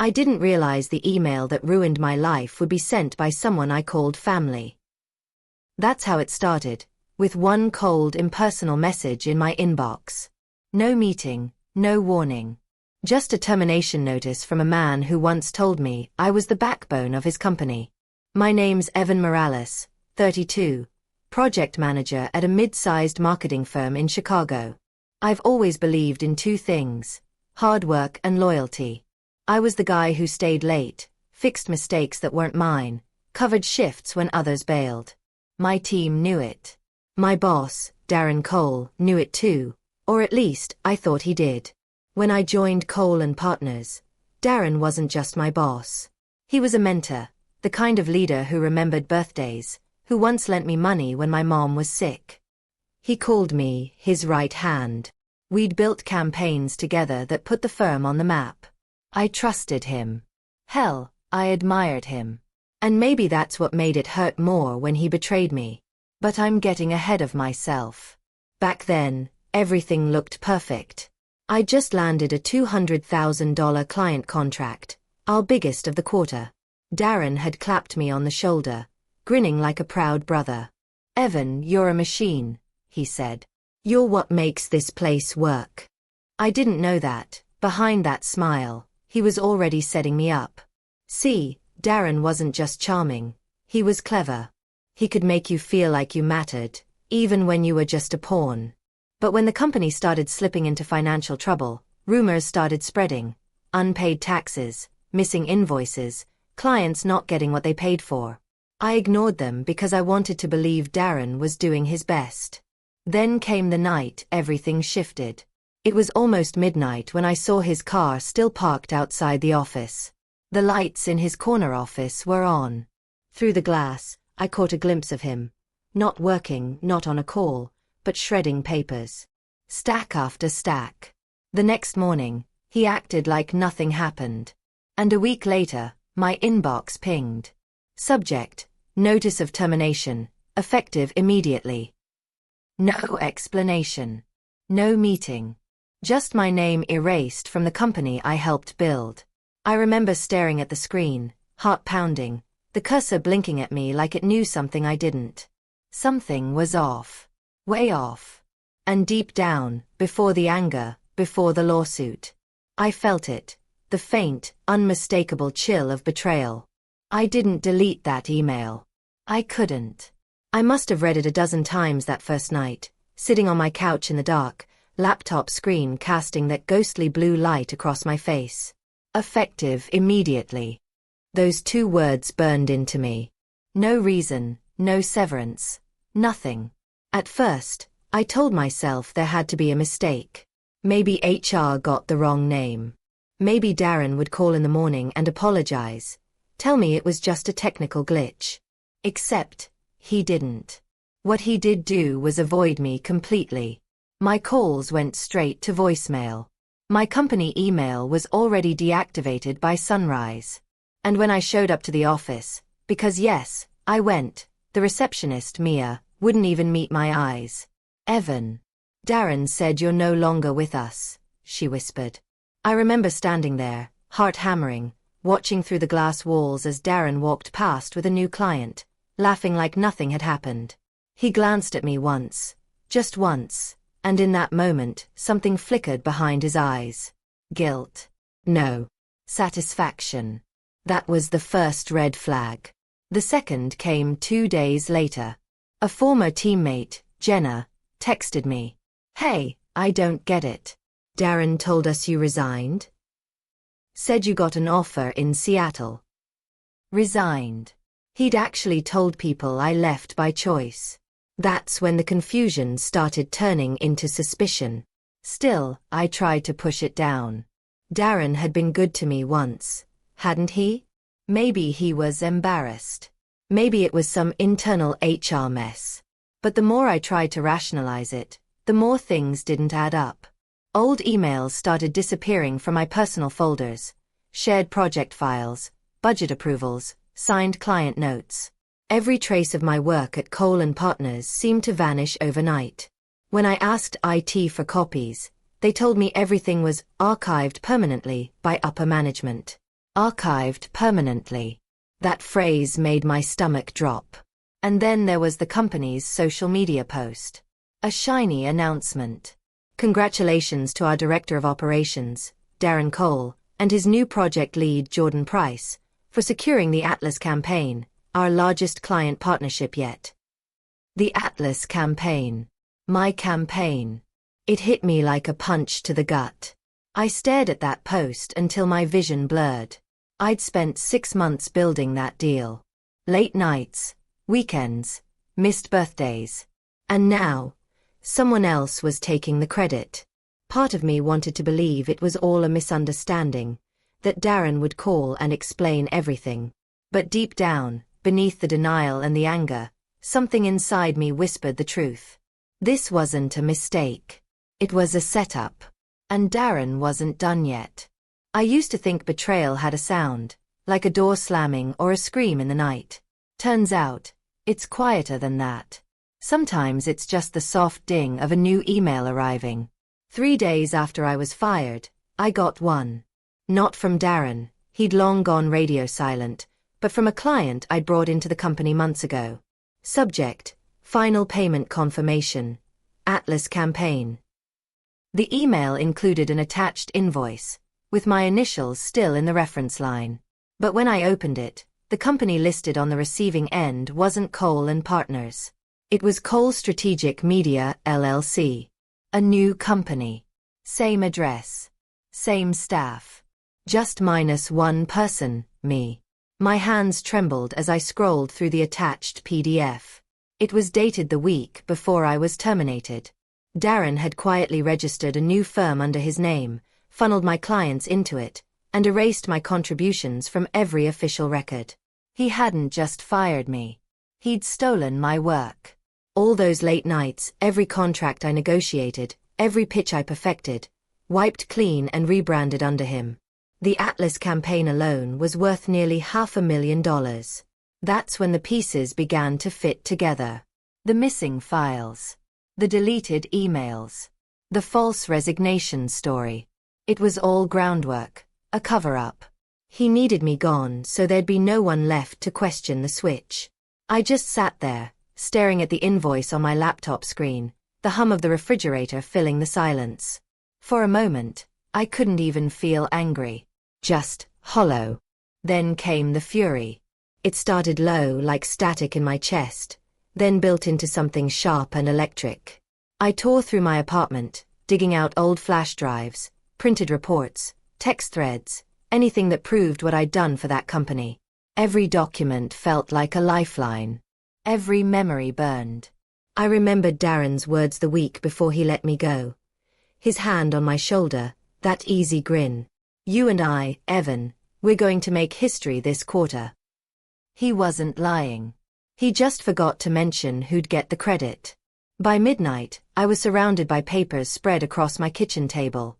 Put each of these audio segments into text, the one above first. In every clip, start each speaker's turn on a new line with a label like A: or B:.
A: I didn't realize the email that ruined my life would be sent by someone I called family. That's how it started, with one cold, impersonal message in my inbox. No meeting, no warning. Just a termination notice from a man who once told me I was the backbone of his company. My name's Evan Morales, 32, project manager at a mid-sized marketing firm in Chicago. I've always believed in two things: hard work and loyalty. I was the guy who stayed late, fixed mistakes that weren't mine, covered shifts when others bailed. My team knew it. My boss, Darren Cole, knew it too, or at least I thought he did. When I joined Cole & Partners, Darren wasn't just my boss. He was a mentor, the kind of leader who remembered birthdays, who once lent me money when my mom was sick. He called me his right hand. We'd built campaigns together that put the firm on the map. I trusted him. Hell, I admired him. And maybe that's what made it hurt more when he betrayed me. But I'm getting ahead of myself. Back then, everything looked perfect. I just landed a $200,000 client contract, our biggest of the quarter. Darren had clapped me on the shoulder, grinning like a proud brother. "Evan, you're a machine," he said. "You're what makes this place work." I didn't know that, behind that smile, he was already setting me up. See, Darren wasn't just charming, he was clever. He could make you feel like you mattered, even when you were just a pawn. But when the company started slipping into financial trouble, rumors started spreading. Unpaid taxes, missing invoices, clients not getting what they paid for. I ignored them because I wanted to believe Darren was doing his best. Then came the night everything shifted. It was almost midnight when I saw his car still parked outside the office. The lights in his corner office were on. Through the glass, I caught a glimpse of him. Not working, not on a call, but shredding papers. Stack after stack. The next morning, he acted like nothing happened. And a week later, my inbox pinged. Subject: Notice of termination, effective immediately. No explanation. No meeting. Just my name erased from the company I helped build. I remember staring at the screen, heart pounding, the cursor blinking at me like it knew something I didn't. Something was off. Way off. And deep down, before the anger, before the lawsuit, I felt it, the faint, unmistakable chill of betrayal. I didn't delete that email. I couldn't. I must have read it a dozen times that first night, sitting on my couch in the dark, laptop screen casting that ghostly blue light across my face. Effective immediately. Those two words burned into me. No reason, no severance, nothing. At first, I told myself there had to be a mistake. Maybe HR got the wrong name. Maybe Darren would call in the morning and apologize, tell me it was just a technical glitch. Except, he didn't. What he did do was avoid me completely. My calls went straight to voicemail. My company email was already deactivated by sunrise. And when I showed up to the office, because yes, I went, the receptionist, Mia, wouldn't even meet my eyes. "Evan. Darren said you're no longer with us," she whispered. I remember standing there, heart hammering, watching through the glass walls as Darren walked past with a new client, laughing like nothing had happened. He glanced at me once, just once, and in that moment, something flickered behind his eyes. Guilt. No. Satisfaction. That was the first red flag. The second came 2 days later. A former teammate, Jenna, texted me. "Hey, I don't get it. Darren told us you resigned? Said you got an offer in Seattle." Resigned. He'd actually told people I left by choice. That's when the confusion started turning into suspicion. Still, I tried to push it down. Darren had been good to me once, hadn't he? Maybe he was embarrassed. Maybe it was some internal HR mess. But the more I tried to rationalize it, the more things didn't add up. Old emails started disappearing from my personal folders, shared project files, budget approvals, signed client notes. Every trace of my work at Cole & Partners seemed to vanish overnight. When I asked IT for copies, they told me everything was archived permanently by upper management. Archived permanently. That phrase made my stomach drop. And then there was the company's social media post. A shiny announcement. Congratulations to our Director of Operations, Darren Cole, and his new project lead, Jordan Price, for securing the Atlas campaign, our largest client partnership yet. The Atlas campaign. My campaign. It hit me like a punch to the gut. I stared at that post until my vision blurred. I'd spent 6 months building that deal. Late nights, weekends, missed birthdays. And now, someone else was taking the credit. Part of me wanted to believe it was all a misunderstanding, that Darren would call and explain everything. But deep down, beneath the denial and the anger, something inside me whispered the truth. This wasn't a mistake. It was a setup. And Darren wasn't done yet. I used to think betrayal had a sound, like a door slamming or a scream in the night. Turns out, it's quieter than that. Sometimes it's just the soft ding of a new email arriving. 3 days after I was fired, I got one. Not from Darren, he'd long gone radio silent, but from a client I'd brought into the company months ago. Subject: Final Payment Confirmation. Atlas Campaign. The email included an attached invoice, with my initials still in the reference line. But when I opened it, the company listed on the receiving end wasn't Cole and Partners. It was Cole Strategic Media, LLC. A new company. Same address. Same staff. Just -1 person, me. My hands trembled as I scrolled through the attached PDF. It was dated the week before I was terminated. Darren had quietly registered a new firm under his name, funneled my clients into it, and erased my contributions from every official record. He hadn't just fired me. He'd stolen my work. All those late nights, every contract I negotiated, every pitch I perfected, wiped clean and rebranded under him. The Atlas campaign alone was worth nearly $500,000. That's when the pieces began to fit together. The missing files. The deleted emails. The false resignation story. It was all groundwork, a cover-up. He needed me gone so there'd be no one left to question the switch. I just sat there, staring at the invoice on my laptop screen, the hum of the refrigerator filling the silence. For a moment, I couldn't even feel angry. Just hollow. Then came the fury. It started low like static in my chest, then built into something sharp and electric. I tore through my apartment, digging out old flash drives, printed reports, text threads, anything that proved what I'd done for that company. Every document felt like a lifeline. Every memory burned. I remembered Darren's words the week before he let me go. His hand on my shoulder, that easy grin. You and I, Evan, we're going to make history this quarter. He wasn't lying. He just forgot to mention who'd get the credit. By midnight, I was surrounded by papers spread across my kitchen table.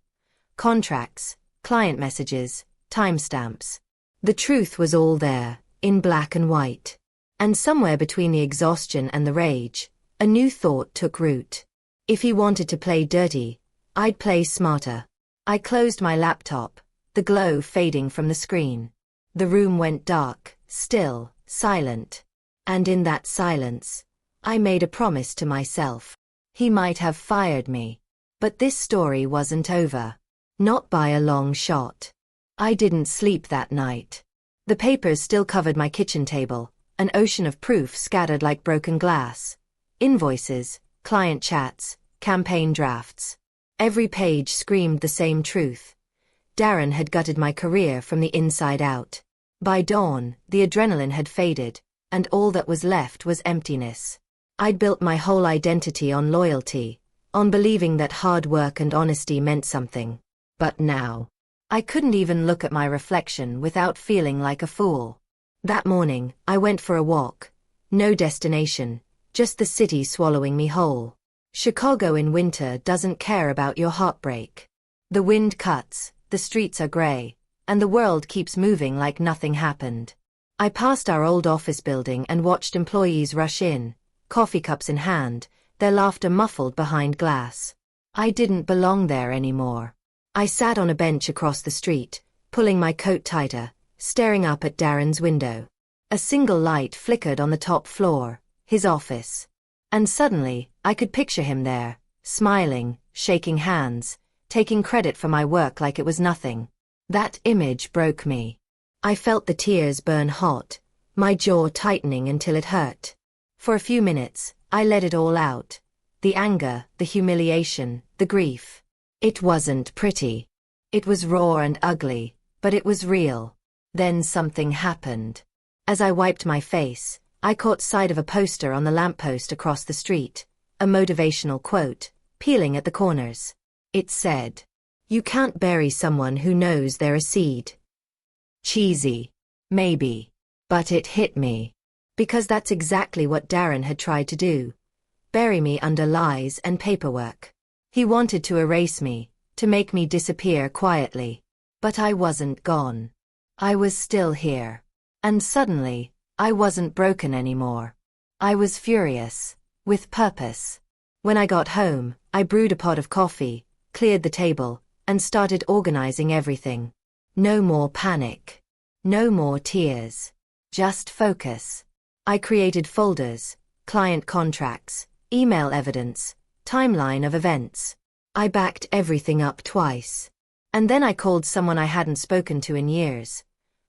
A: Contracts, client messages, timestamps. The truth was all there, in black and white. And somewhere between the exhaustion and the rage, a new thought took root. If he wanted to play dirty, I'd play smarter. I closed my laptop, the glow fading from the screen. The room went dark, still, silent. And in that silence, I made a promise to myself. He might have fired me. But this story wasn't over. Not by a long shot. I didn't sleep that night. The papers still covered my kitchen table, an ocean of proof scattered like broken glass. Invoices, client chats, campaign drafts. Every page screamed the same truth. Darren had gutted my career from the inside out. By dawn, the adrenaline had faded, and all that was left was emptiness. I'd built my whole identity on loyalty, on believing that hard work and honesty meant something. But now, I couldn't even look at my reflection without feeling like a fool. That morning, I went for a walk. No destination, just the city swallowing me whole. Chicago in winter doesn't care about your heartbreak. The wind cuts, the streets are gray, and the world keeps moving like nothing happened. I passed our old office building and watched employees rush in, coffee cups in hand, their laughter muffled behind glass. I didn't belong there anymore. I sat on a bench across the street, pulling my coat tighter, staring up at Darren's window. A single light flickered on the top floor, his office. And suddenly, I could picture him there, smiling, shaking hands, taking credit for my work like it was nothing. That image broke me. I felt the tears burn hot, my jaw tightening until it hurt. For a few minutes, I let it all out. The anger, the humiliation, the grief. It wasn't pretty. It was raw and ugly, but it was real. Then something happened. As I wiped my face, I caught sight of a poster on the lamppost across the street, a motivational quote, peeling at the corners. It said, "You can't bury someone who knows they're a seed." Cheesy. Maybe. But it hit me. Because that's exactly what Darren had tried to do. Bury me under lies and paperwork. He wanted to erase me, to make me disappear quietly. But I wasn't gone. I was still here. And suddenly, I wasn't broken anymore. I was furious, with purpose. When I got home, I brewed a pot of coffee, cleared the table, and started organizing everything. No more panic. No more tears. Just focus. I created folders, client contracts, email evidence, timeline of events. I backed everything up twice. And then I called someone I hadn't spoken to in years.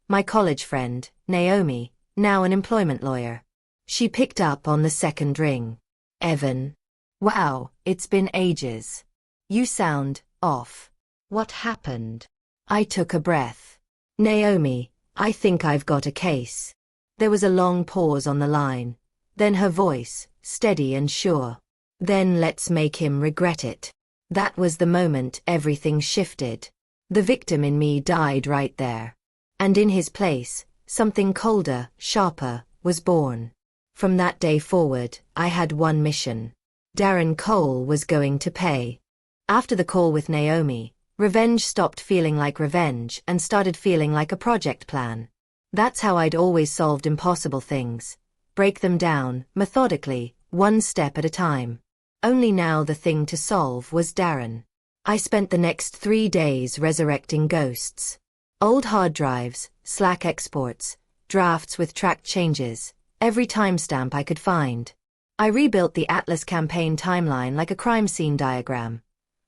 A: My college friend, Naomi, now an employment lawyer. She picked up on the second ring. "Evan. Wow, it's been ages. You sound off. What happened?" I took a breath. "Naomi, I think I've got a case." There was a long pause on the line. Then her voice, steady and sure. "Then let's make him regret it." That was the moment everything shifted. The victim in me died right there. And in his place, something colder, sharper, was born. From that day forward, I had one mission. Darren Cole was going to pay. After the call with Naomi, revenge stopped feeling like revenge and started feeling like a project plan. That's how I'd always solved impossible things. Break them down, methodically, one step at a time. Only now the thing to solve was Darren. I spent the next 3 days resurrecting ghosts. Old hard drives, Slack exports, drafts with tracked changes, every timestamp I could find. I rebuilt the Atlas campaign timeline like a crime scene diagram.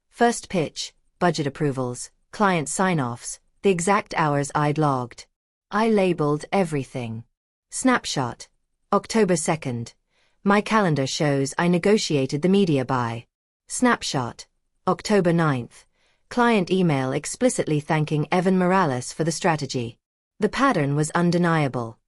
A: First pitch, budget approvals, client sign-offs, the exact hours I'd logged. I labeled everything. Snapshot. October 2nd. My calendar shows I negotiated the media buy. Snapshot. October 9th. Client email explicitly thanking Evan Morales for the strategy. The pattern was undeniable.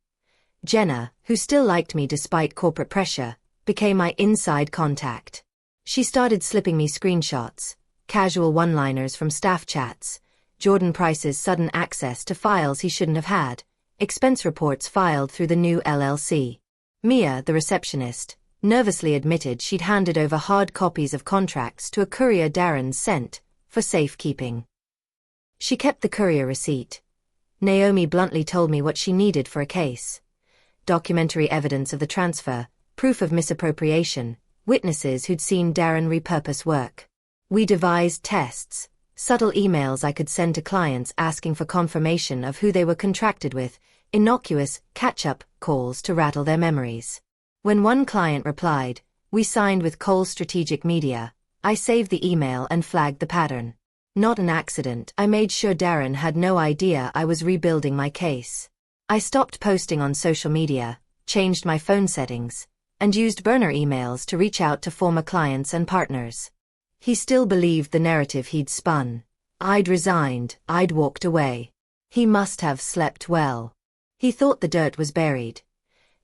A: Jenna, who still liked me despite corporate pressure, became my inside contact. She started slipping me screenshots, casual one-liners from staff chats, Jordan Price's sudden access to files he shouldn't have had, expense reports filed through the new LLC. Mia, the receptionist, nervously admitted she'd handed over hard copies of contracts to a courier Darren sent, for safekeeping. She kept the courier receipt. Naomi bluntly told me what she needed for a case. Documentary evidence of the transfer, proof of misappropriation, witnesses who'd seen Darren repurpose work. We devised tests, subtle emails I could send to clients asking for confirmation of who they were contracted with, innocuous catch-up calls to rattle their memories. When one client replied, "We signed with Cole Strategic Media," I saved the email and flagged the pattern. Not an accident, I made sure Darren had no idea I was rebuilding my case. I stopped posting on social media, changed my phone settings, and used burner emails to reach out to former clients and partners. He still believed the narrative he'd spun. I'd resigned, I'd walked away. He must have slept well. He thought the dirt was buried.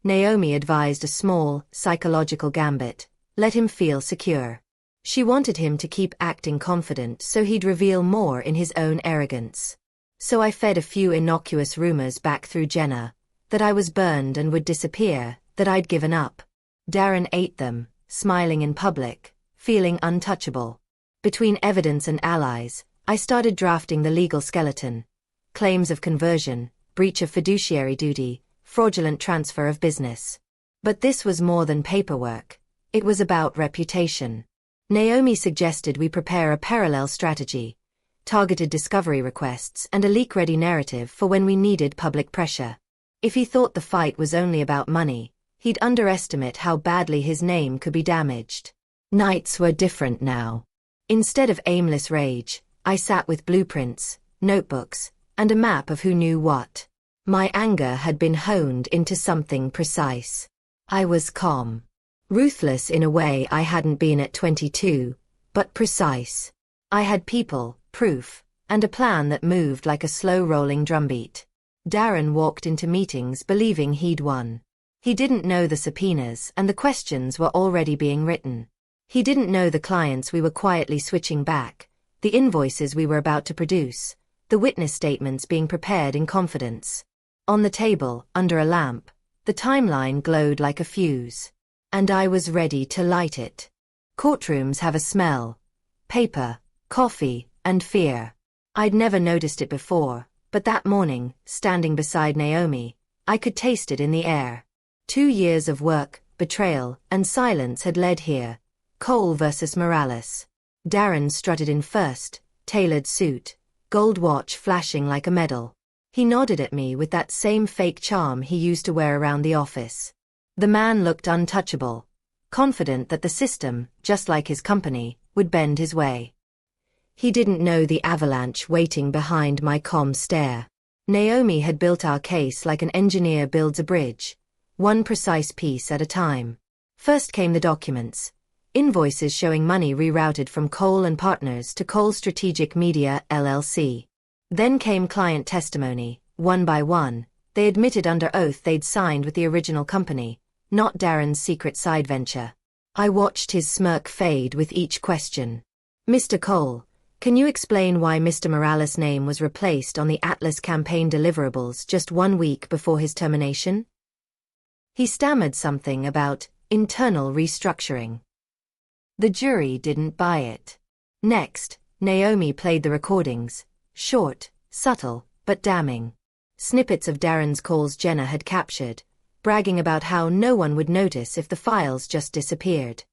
A: Naomi advised a small, psychological gambit. Let him feel secure. She wanted him to keep acting confident so he'd reveal more in his own arrogance. So I fed a few innocuous rumors back through Jenna, that I was burned and would disappear, that I'd given up. Darren ate them, smiling in public, feeling untouchable. Between evidence and allies, I started drafting the legal skeleton. Claims of conversion, breach of fiduciary duty, fraudulent transfer of business. But this was more than paperwork. It was about reputation. Naomi suggested we prepare a parallel strategy. targeted discovery requests, and a leak-ready narrative for when we needed public pressure. If he thought the fight was only about money, he'd underestimate how badly his name could be damaged. Nights were different now. Instead of aimless rage, I sat with blueprints, notebooks, and a map of who knew what. My anger had been honed into something precise. I was calm. Ruthless in a way I hadn't been at 22, but precise. I had people, proof, and a plan that moved like a slow-rolling drumbeat. Darren walked into meetings believing he'd won. He didn't know the subpoenas and the questions were already being written. He didn't know the clients we were quietly switching back, the invoices we were about to produce, the witness statements being prepared in confidence. On the table, under a lamp, the timeline glowed like a fuse. And I was ready to light it. Courtrooms have a smell. Paper, coffee, and fear. I'd never noticed it before, but that morning, standing beside Naomi, I could taste it in the air. 2 years of work, betrayal, and silence had led here. Cole versus Morales. Darren strutted in first, tailored suit, gold watch flashing like a medal. He nodded at me with that same fake charm he used to wear around the office. The man looked untouchable, confident that the system, just like his company, would bend his way. He didn't know the avalanche waiting behind my calm stare. Naomi had built our case like an engineer builds a bridge, one precise piece at a time. First came the documents, invoices showing money rerouted from Cole and Partners to Cole Strategic Media, LLC. Then came client testimony, one by one. They admitted under oath they'd signed with the original company, not Darren's secret side venture. I watched his smirk fade with each question. Mr. Cole, can you explain why Mr. Morales' name was replaced on the Atlas campaign deliverables just 1 week before his termination? He stammered something about internal restructuring. The jury didn't buy it. Next, Naomi played the recordings, short, subtle, but damning. Snippets of Darren's calls Jenna had captured, bragging about how no one would notice if the files just disappeared.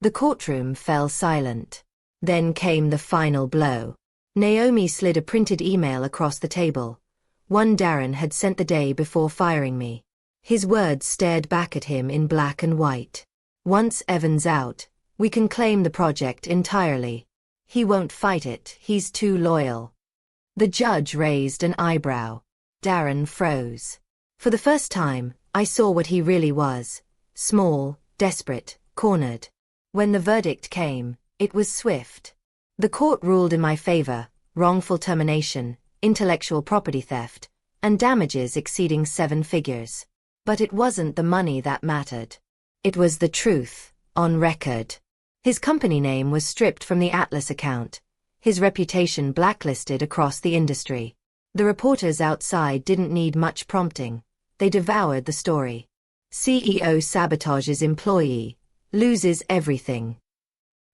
A: The courtroom fell silent. Then came the final blow. Naomi slid a printed email across the table, one Darren had sent the day before firing me. His words stared back at him in black and white. Once Evan's out, we can claim the project entirely. He won't fight it, he's too loyal. The judge raised an eyebrow. Darren froze. For the first time, I saw what he really was. Small, desperate, cornered. When the verdict came, it was swift. The court ruled in my favor, wrongful termination, intellectual property theft, and damages exceeding 7 figures. But it wasn't the money that mattered. It was the truth, on record. His company name was stripped from the Atlas account, his reputation blacklisted across the industry. The reporters outside didn't need much prompting. They devoured the story. CEO sabotages employee, loses everything.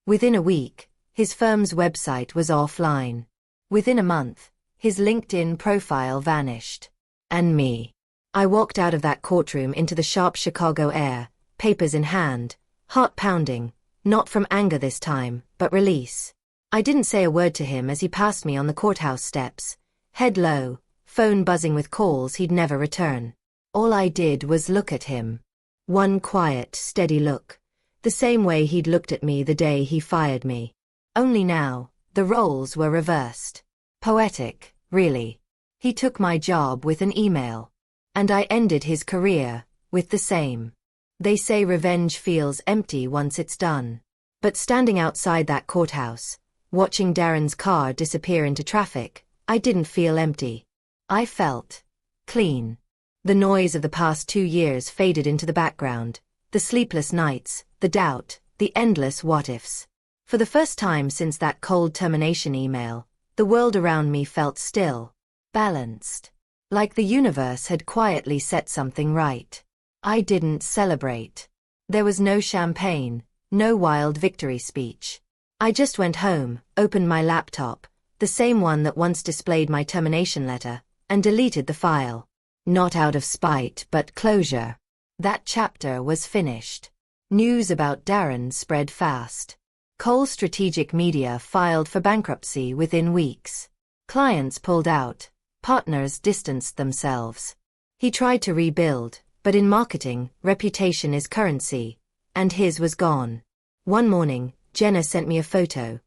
A: Within a week, his firm's website was offline. Within a month, his LinkedIn profile vanished. And me. I walked out of that courtroom into the sharp Chicago air, papers in hand, heart pounding, not from anger this time, but release. I didn't say a word to him as he passed me on the courthouse steps, head low, phone buzzing with calls he'd never return. All I did was look at him. One quiet, steady look. The same way he'd looked at me the day he fired me. Only now, the roles were reversed. Poetic, really. He took my job with an email. And I ended his career, with the same. They say revenge feels empty once it's done. But standing outside that courthouse, watching Darren's car disappear into traffic, I didn't feel empty. I felt clean. The noise of the past 2 years faded into the background, the sleepless nights, the doubt, the endless what-ifs. For the first time since that cold termination email, the world around me felt still, balanced. Like the universe had quietly set something right. I didn't celebrate. There was no champagne, no wild victory speech. I just went home, opened my laptop, the same one that once displayed my termination letter, and deleted the file. Not out of spite but closure. That chapter was finished. News about Darren spread fast. Cole Strategic Media filed for bankruptcy within weeks. Clients pulled out. Partners distanced themselves. He tried to rebuild, but in marketing, reputation is currency, and his was gone. One morning, Jenna sent me a photo.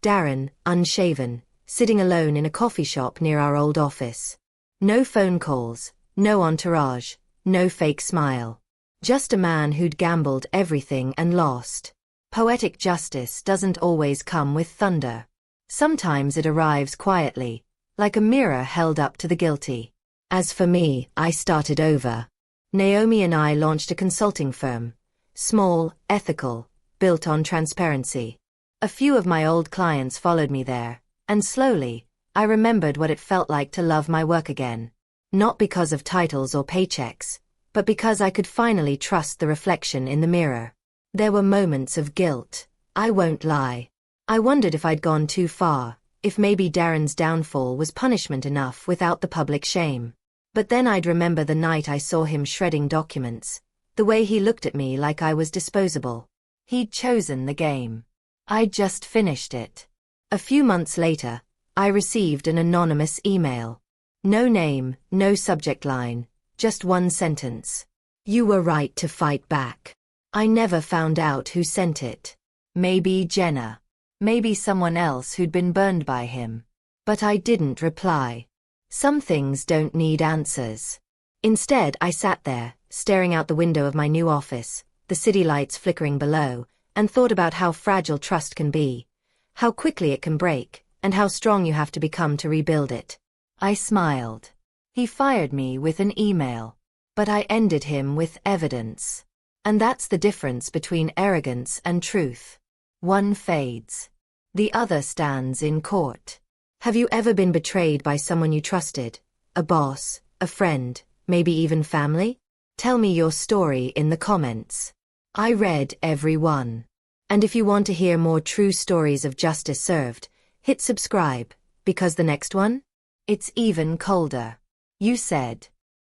A: Darren, unshaven, sitting alone in a coffee shop near our old office. No phone calls, no entourage, no fake smile. Just a man who'd gambled everything and lost. Poetic justice doesn't always come with thunder. Sometimes it arrives quietly, like a mirror held up to the guilty. As for me, I started over. Naomi and I launched a consulting firm. Small, ethical, built on transparency. A few of my old clients followed me there, and slowly, I remembered what it felt like to love my work again. Not because of titles or paychecks, but because I could finally trust the reflection in the mirror. There were moments of guilt, I won't lie. I wondered if I'd gone too far, if maybe Darren's downfall was punishment enough without the public shame. But then I'd remember the night I saw him shredding documents, the way he looked at me like I was disposable. He'd chosen the game. I'd just finished it. A few months later, I received an anonymous email. No name, no subject line, just one sentence. You were right to fight back. I never found out who sent it. Maybe Jenna. Maybe someone else who'd been burned by him. But I didn't reply. Some things don't need answers. Instead, I sat there, staring out the window of my new office, the city lights flickering below, and thought about how fragile trust can be, how quickly it can break, and how strong you have to become to rebuild it. I smiled. He fired me with an email. But I ended him with evidence. And that's the difference between arrogance and truth. One fades. The other stands in court. Have you ever been betrayed by someone you trusted? A boss, a friend, maybe even family? Tell me your story in the comments. I read every one. And if you want to hear more true stories of justice served, hit subscribe, because the next one? It's even colder. You said.